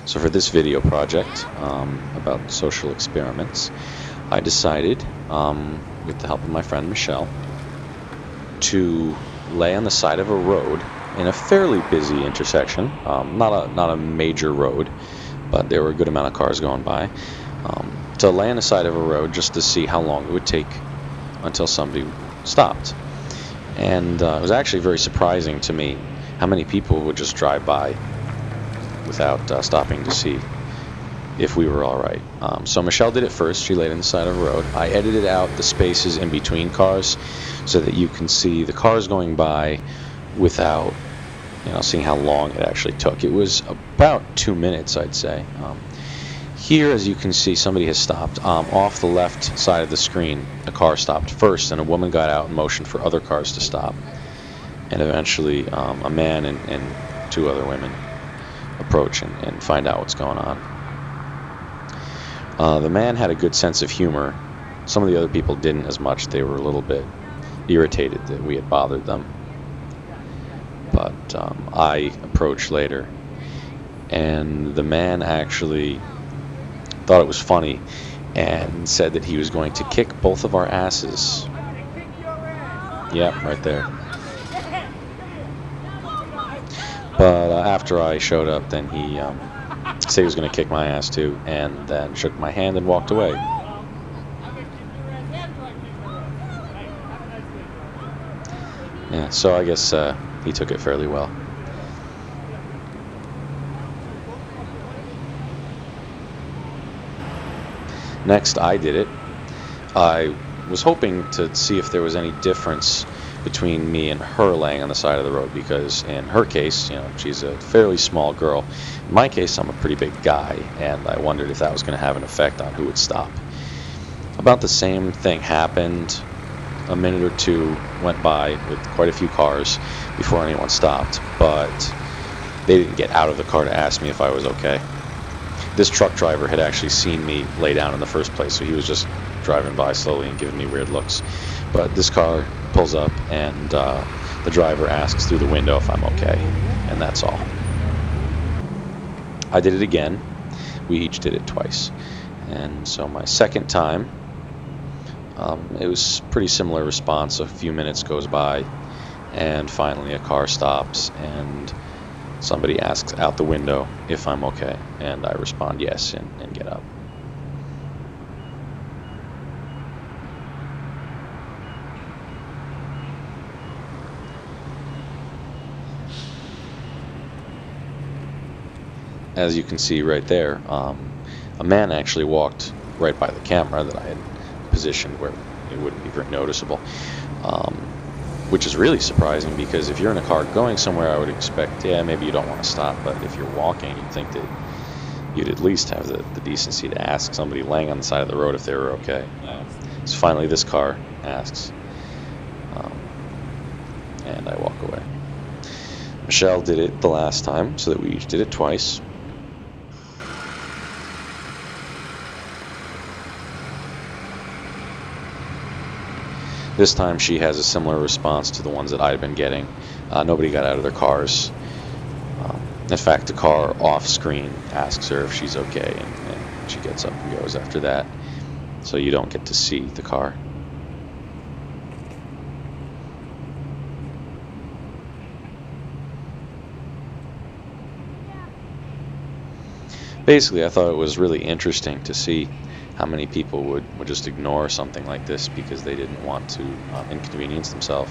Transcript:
So for this video project about social experiments, I decided, with the help of my friend Michelle, to lay on the side of a road in a fairly busy intersection, not a major road, but there were a good amount of cars going by, to lay on the side of a road just to see how long it would take until somebody stopped. And it was actually very surprising to me how many people would just drive by without stopping to see if we were all right. So Michelle did it first. She laid on the side of the road. I edited out the spaces in between cars so that you can see the cars going by without, seeing how long it actually took. It was about 2 minutes, I'd say. Here, as you can see, somebody has stopped. Off the left side of the screen, a car stopped first, and a woman got out and motioned for other cars to stop. And eventually, a man and two other women approach and find out what's going on. The man had a good sense of humor. Some of the other people didn't as much. They were a little bit irritated that we had bothered them. But I approached later, and the man actually thought it was funny and said that he was going to kick both of our asses. Yeah, right there. But after I showed up, then he said he was going to kick my ass too, and then shook my hand and walked away. Yeah, so I guess he took it fairly well. Next, I did it. I was hoping to see if there was any difference between me and her laying on the side of the road, because in her case, she's a fairly small girl. In my case, I'm a pretty big guy, and I wondered if that was going to have an effect on who would stop. About the same thing happened. A minute or two went by with quite a few cars before anyone stopped, but they didn't get out of the car to ask me if I was okay. This truck driver had actually seen me lay down in the first place, so he was just driving by slowly and giving me weird looks. But this car pulls up, and the driver asks through the window if I'm okay, and that's all. I did it again. We each did it twice. And so my second time, it was pretty similar response. A few minutes goes by, and finally a car stops, and somebody asks out the window if I'm okay, and I respond yes and get up. As you can see right there, a man actually walked right by the camera that I had positioned where it wouldn't be very noticeable, which is really surprising, because if you're in a car going somewhere, I would expect, yeah, maybe you don't want to stop, but if you're walking, you'd think that you'd at least have the decency to ask somebody laying on the side of the road if they were okay. So finally this car asks, and I walk away. Michelle did it the last time, so that we each did it twice. This time she has a similar response to the ones that I'd been getting. Nobody got out of their cars. In fact, the car off screen asks her if she's okay, and she gets up and goes after that. So you don't get to see the car. Basically, I thought it was really interesting to see how many people would just ignore something like this because they didn't want to inconvenience themselves.